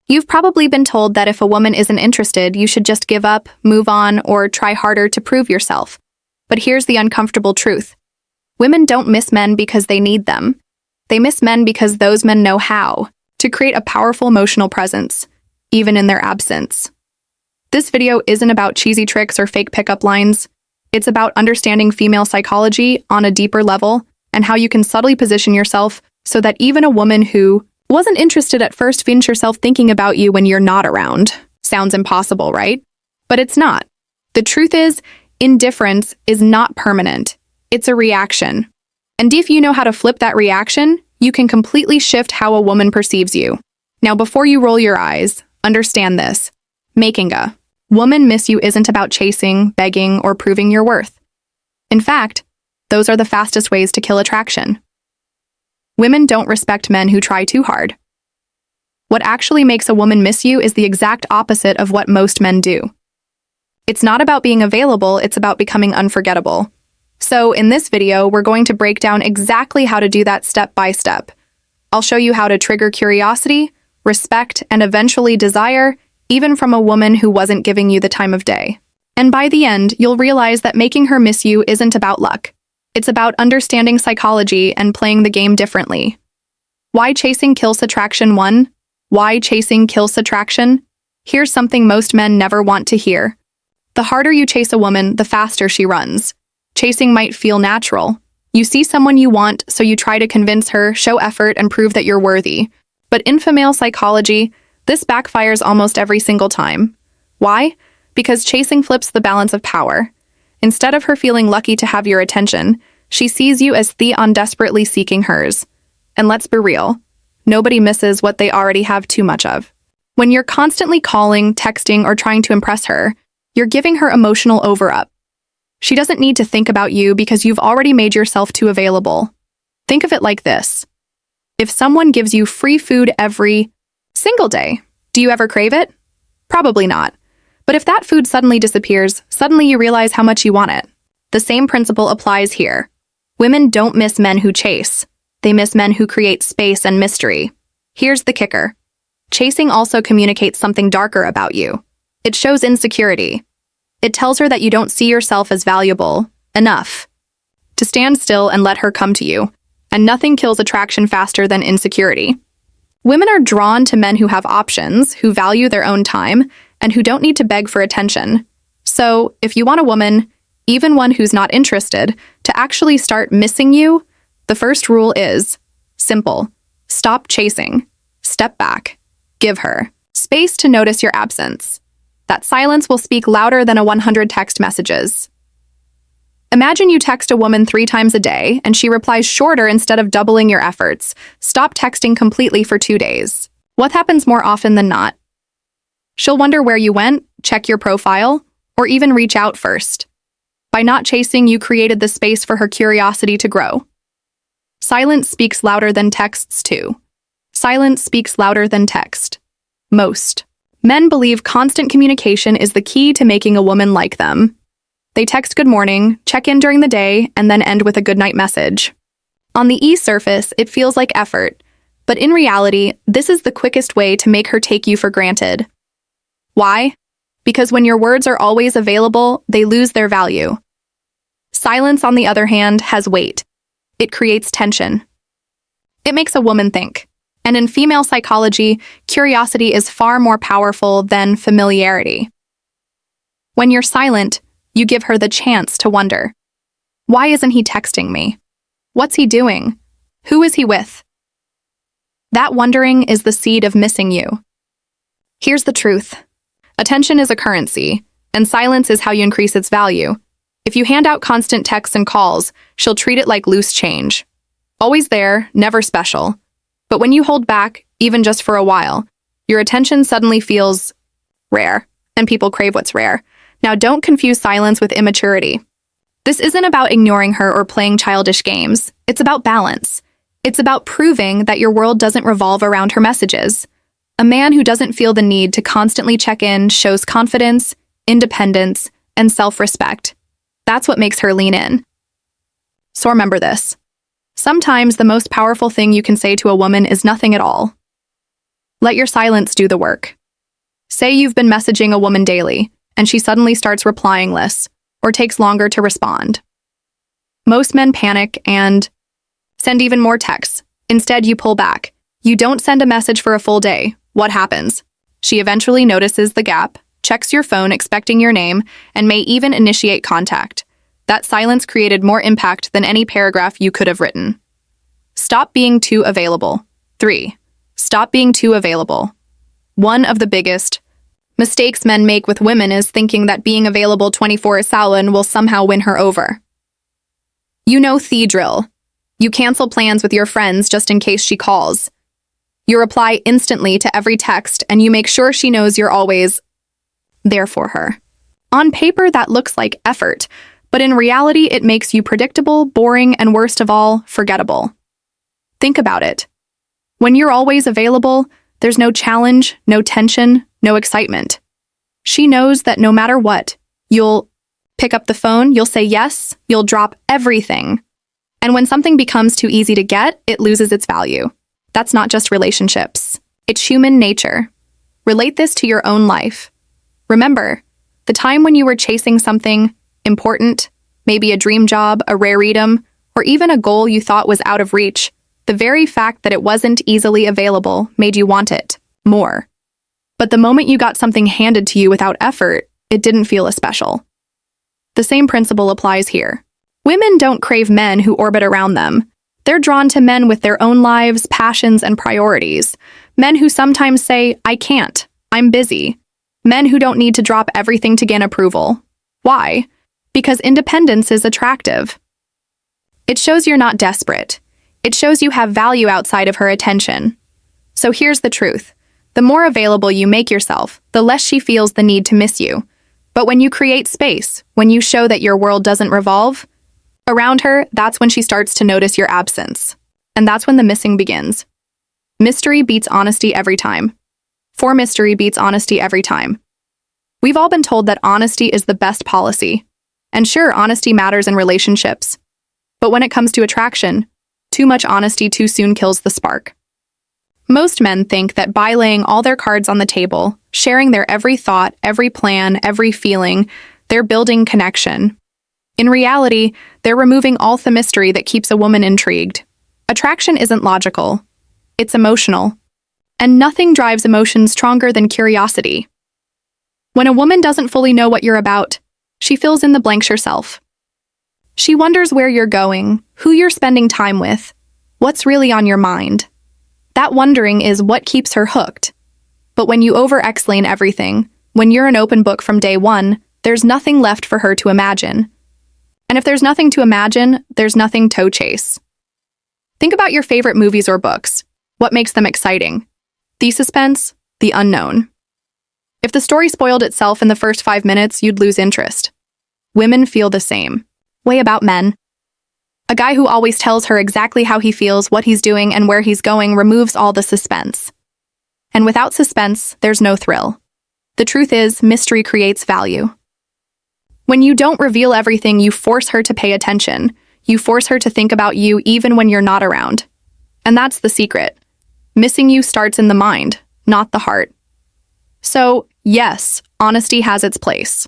You've probably been told that if a woman isn't interested, you should just give up, move on, or try harder to prove yourself. But here's the uncomfortable truth. Women don't miss men because they need them. They miss men because those men know how to create a powerful emotional presence, even in their absence. This video isn't about cheesy tricks or fake pickup lines. It's about understanding female psychology on a deeper level and how you can subtly position yourself so that even a woman who wasn't interested at first finds herself thinking about you when you're not around. Sounds impossible, right? But it's not. The truth is, indifference is not permanent. It's a reaction. And if you know how to flip that reaction, you can completely shift how a woman perceives you. Now, before you roll your eyes, understand this. Making a woman miss you isn't about chasing, begging, or proving your worth. In fact, those are the fastest ways to kill attraction. Women don't respect men who try too hard. What actually makes a woman miss you is the exact opposite of what most men do. It's not about being available, it's about becoming unforgettable. So in this video, we're going to break down exactly how to do that step by step. I'll show you how to trigger curiosity, respect, and eventually desire, even from a woman who wasn't giving you the time of day. And by the end, you'll realize that making her miss you isn't about luck. It's about understanding psychology and playing the game differently. Why chasing kills attraction 1? Why chasing kills attraction? Here's something most men never want to hear. The harder you chase a woman, the faster she runs. Chasing might feel natural. You see someone you want, so you try to convince her, show effort, and prove that you're worthy. But in female psychology, this backfires almost every single time. Why? Because chasing flips the balance of power. Instead of her feeling lucky to have your attention, she sees you as Theon desperately seeking hers. And let's be real, nobody misses what they already have too much of. When you're constantly calling, texting, or trying to impress her, you're giving her emotional over-up. She doesn't need to think about you because you've already made yourself too available. Think of it like this. If someone gives you free food every single day, do you ever crave it? Probably not. But if that food suddenly disappears, suddenly you realize how much you want it. The same principle applies here. Women don't miss men who chase. They miss men who create space and mystery. Here's the kicker. Chasing also communicates something darker about you. It shows insecurity. It tells her that you don't see yourself as valuable enough to stand still and let her come to you. And nothing kills attraction faster than insecurity. Women are drawn to men who have options, who value their own time, and who don't need to beg for attention. So, if you want a woman, even one who's not interested, to actually start missing you, the first rule is simple. Stop chasing. Step back. Give her space to notice your absence. That silence will speak louder than 100 text messages. Imagine you text a woman 3 times a day, and she replies shorter instead of doubling your efforts. Stop texting completely for 2 days. What happens more often than not? She'll wonder where you went, check your profile, or even reach out first. By not chasing, you created the space for her curiosity to grow. Silence speaks louder than texts too. Silence speaks louder than text. Most men believe constant communication is the key to making a woman like them. They text good morning, check in during the day, and then end with a good night message. On the surface, it feels like effort, but in reality, this is the quickest way to make her take you for granted. Why? Because when your words are always available, they lose their value. Silence, on the other hand, has weight. It creates tension. It makes a woman think. And in female psychology, curiosity is far more powerful than familiarity. When you're silent, you give her the chance to wonder. Why isn't he texting me? What's he doing? Who is he with? That wondering is the seed of missing you. Here's the truth. Attention is a currency, and silence is how you increase its value. If you hand out constant texts and calls, she'll treat it like loose change. Always there, never special. But when you hold back, even just for a while, your attention suddenly feels rare, and people crave what's rare. Now, don't confuse silence with immaturity. This isn't about ignoring her or playing childish games. It's about balance. It's about proving that your world doesn't revolve around her messages. A man who doesn't feel the need to constantly check in shows confidence, independence, and self-respect. That's what makes her lean in. So remember this. Sometimes the most powerful thing you can say to a woman is nothing at all. Let your silence do the work. Say you've been messaging a woman daily, and she suddenly starts replying less, or takes longer to respond. Most men panic and send even more texts. Instead, you pull back. You don't send a message for a full day. What happens? She eventually notices the gap, checks your phone expecting your name, and may even initiate contact. That silence created more impact than any paragraph you could have written. Stop being too available. 3. Stop being too available. One of the biggest mistakes men make with women is thinking that being available 24/7 will somehow win her over. You know the drill. You cancel plans with your friends just in case she calls. You reply instantly to every text, and you make sure she knows you're always there for her. On paper, that looks like effort, but in reality, it makes you predictable, boring, and worst of all, forgettable. Think about it. When you're always available, there's no challenge, no tension, no excitement. She knows that no matter what, you'll pick up the phone, you'll say yes, you'll drop everything. And when something becomes too easy to get, it loses its value. That's not just relationships. It's human nature. Relate this to your own life. Remember, the time when you were chasing something important, maybe a dream job, a rare item, or even a goal you thought was out of reach, the very fact that it wasn't easily available made you want it more. But the moment you got something handed to you without effort, it didn't feel as special. The same principle applies here. Women don't crave men who orbit around them. They're drawn to men with their own lives, passions, and priorities. Men who sometimes say, "I can't, I'm busy." Men who don't need to drop everything to gain approval. Why? Because independence is attractive. It shows you're not desperate. It shows you have value outside of her attention. So here's the truth. The more available you make yourself, the less she feels the need to miss you. But when you create space, when you show that your world doesn't revolve around her, that's when she starts to notice your absence. And that's when the missing begins. Mystery beats honesty every time. For mystery beats honesty every time. We've all been told that honesty is the best policy. And sure, honesty matters in relationships. But when it comes to attraction, too much honesty too soon kills the spark. Most men think that by laying all their cards on the table, sharing their every thought, every plan, every feeling, they're building connection. In reality, they're removing all the mystery that keeps a woman intrigued. Attraction isn't logical. It's emotional. And nothing drives emotion stronger than curiosity. When a woman doesn't fully know what you're about, she fills in the blanks herself. She wonders where you're going, who you're spending time with, what's really on your mind. That wondering is what keeps her hooked. But when you over-explain everything, when you're an open book from day one, there's nothing left for her to imagine. And if there's nothing to imagine, there's nothing to chase. Think about your favorite movies or books. What makes them exciting? The suspense, the unknown. If the story spoiled itself in the first 5 minutes, you'd lose interest. Women feel the same way about men. A guy who always tells her exactly how he feels, what he's doing, and where he's going removes all the suspense. And without suspense, there's no thrill. The truth is, mystery creates value. When you don't reveal everything, you force her to pay attention. You force her to think about you even when you're not around. And that's the secret. Missing you starts in the mind, not the heart. So, yes, honesty has its place.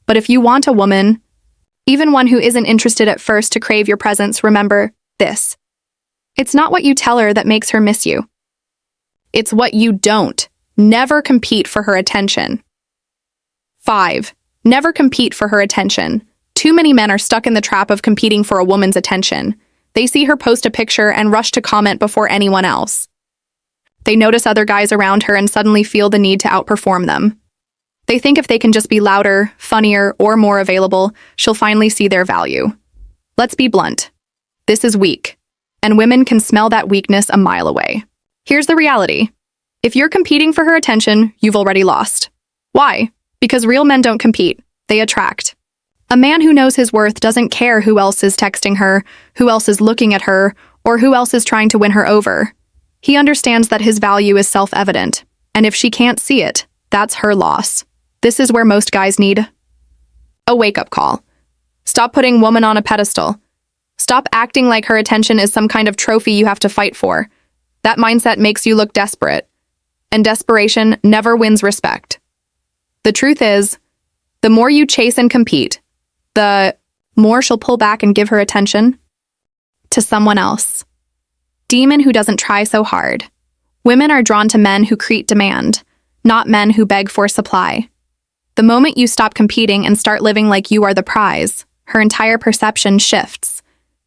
But if you want a woman, even one who isn't interested at first, to crave your presence, remember this. It's not what you tell her that makes her miss you. It's what you don't. Never compete for her attention. 5. Never compete for her attention. Too many men are stuck in the trap of competing for a woman's attention. They see her post a picture and rush to comment before anyone else. They notice other guys around her and suddenly feel the need to outperform them. They think if they can just be louder, funnier, or more available, she'll finally see their value. Let's be blunt. This is weak, and women can smell that weakness a mile away. Here's the reality. If you're competing for her attention, you've already lost. Why? Because real men don't compete. They attract. A man who knows his worth doesn't care who else is texting her, who else is looking at her, or who else is trying to win her over. He understands that his value is self-evident, and if she can't see it, that's her loss. This is where most guys need a wake-up call. Stop putting woman on a pedestal. Stop acting like her attention is some kind of trophy you have to fight for. That mindset makes you look desperate. and desperation never wins respect. The truth is, the more you chase and compete, the more she'll pull back and give her attention to someone else. Demon who doesn't try so hard. Women are drawn to men who create demand, not men who beg for supply. The moment you stop competing and start living like you are the prize, her entire perception shifts.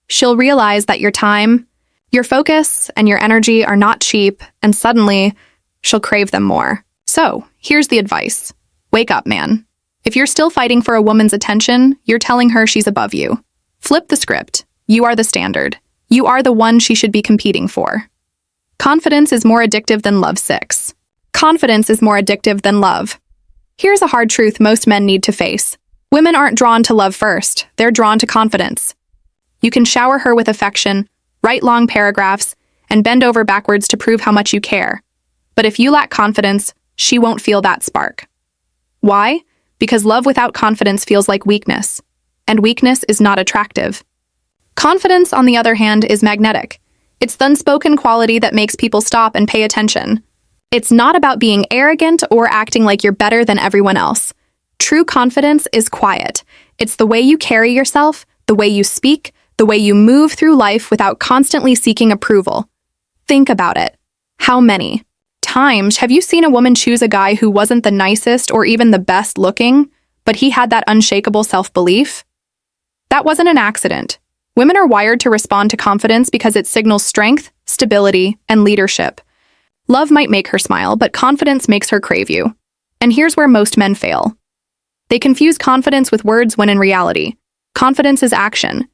She'll realize that your time, your focus, and your energy are not cheap, and suddenly, she'll crave them more. So, here's the advice. Wake up, man. If you're still fighting for a woman's attention, you're telling her she's above you. Flip the script. You are the standard. You are the one she should be competing for. Confidence is more addictive than love. 6. Confidence is more addictive than love. Here's a hard truth most men need to face. Women aren't drawn to love first, they're drawn to confidence. You can shower her with affection, write long paragraphs, and bend over backwards to prove how much you care. But if you lack confidence, she won't feel that spark. Why? Because love without confidence feels like weakness, and weakness is not attractive. Confidence, on the other hand, is magnetic. It's the unspoken quality that makes people stop and pay attention. It's not about being arrogant or acting like you're better than everyone else. True confidence is quiet. It's the way you carry yourself, the way you speak, the way you move through life without constantly seeking approval. Think about it. How many times have you seen a woman choose a guy who wasn't the nicest or even the best looking, but he had that unshakable self-belief? That wasn't an accident. Women are wired to respond to confidence because it signals strength, stability, and leadership. Love might make her smile, but confidence makes her crave you. And here's where most men fail. They confuse confidence with words when in reality, confidence is action.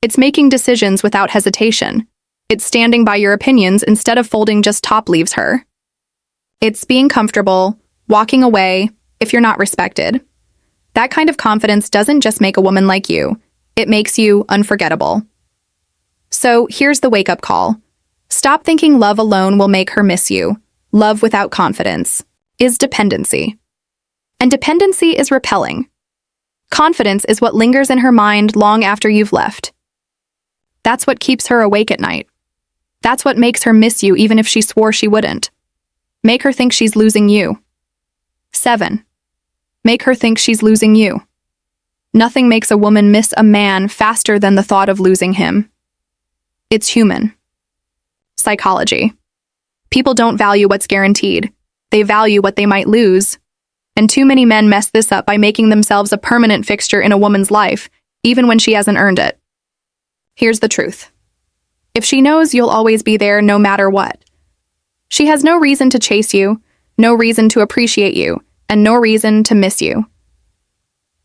It's making decisions without hesitation. It's standing by your opinions instead of folding just top leaves her. It's being comfortable, walking away, if you're not respected. That kind of confidence doesn't just make a woman like you, it makes you unforgettable. So here's the wake-up call. Stop thinking love alone will make her miss you. Love without confidence is dependency. And dependency is repelling. Confidence is what lingers in her mind long after you've left. That's what keeps her awake at night. That's what makes her miss you even if she swore she wouldn't. Make her think she's losing you. 7. Make her think she's losing you. Nothing makes a woman miss a man faster than the thought of losing him. It's human. Psychology. People don't value what's guaranteed. They value what they might lose. And too many men mess this up by making themselves a permanent fixture in a woman's life, even when she hasn't earned it. Here's the truth. If she knows you'll always be there no matter what, she has no reason to chase you, no reason to appreciate you, and no reason to miss you.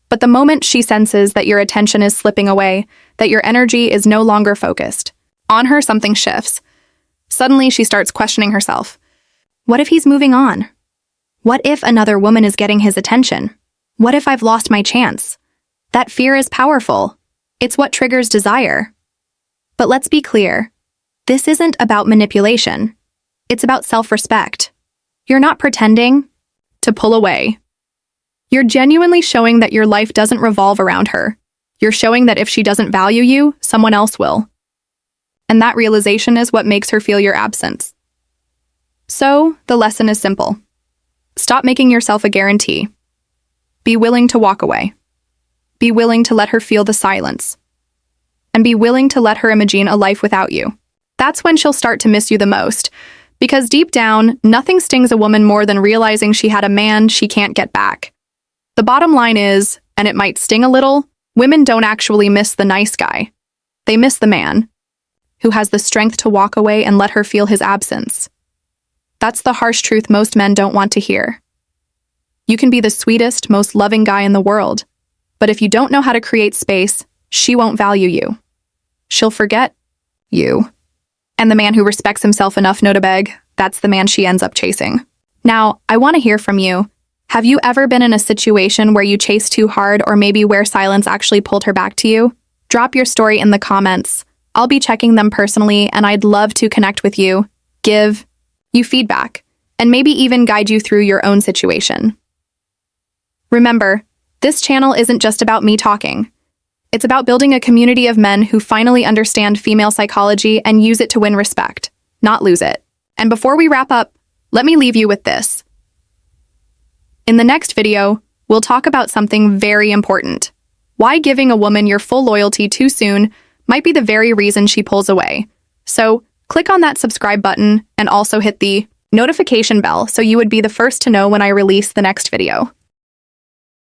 But the moment she senses that your attention is slipping away, that your energy is no longer focused on her, something shifts. Suddenly, she starts questioning herself. What if he's moving on? What if another woman is getting his attention? What if I've lost my chance? That fear is powerful. It's what triggers desire. But let's be clear. This isn't about manipulation. It's about self-respect. You're not pretending to pull away. You're genuinely showing that your life doesn't revolve around her. You're showing that if she doesn't value you, someone else will. And that realization is what makes her feel your absence. So, the lesson is simple. Stop making yourself a guarantee. Be willing to walk away. Be willing to let her feel the silence. And be willing to let her imagine a life without you. That's when she'll start to miss you the most. Because deep down, nothing stings a woman more than realizing she had a man she can't get back. The bottom line is, and it might sting a little, women don't actually miss the nice guy. They miss the man who has the strength to walk away and let her feel his absence. That's the harsh truth most men don't want to hear. You can be the sweetest, most loving guy in the world, but if you don't know how to create space, she won't value you. She'll forget you. And the man who respects himself enough to beg, that's the man she ends up chasing. Now, I want to hear from you. Have you ever been in a situation where you chased too hard or maybe where silence actually pulled her back to you? Drop your story in the comments. I'll be checking them personally and I'd love to connect with you, give you feedback, and maybe even guide you through your own situation. Remember, this channel isn't just about me talking. It's about building a community of men who finally understand female psychology and use it to win respect, not lose it. And before we wrap up, Let me leave you with this. In the next video, we'll talk about something very important. Why giving a woman your full loyalty too soon might be the very reason she pulls away. So, click on that subscribe button and also hit the notification bell so you would be the first to know when I release the next video.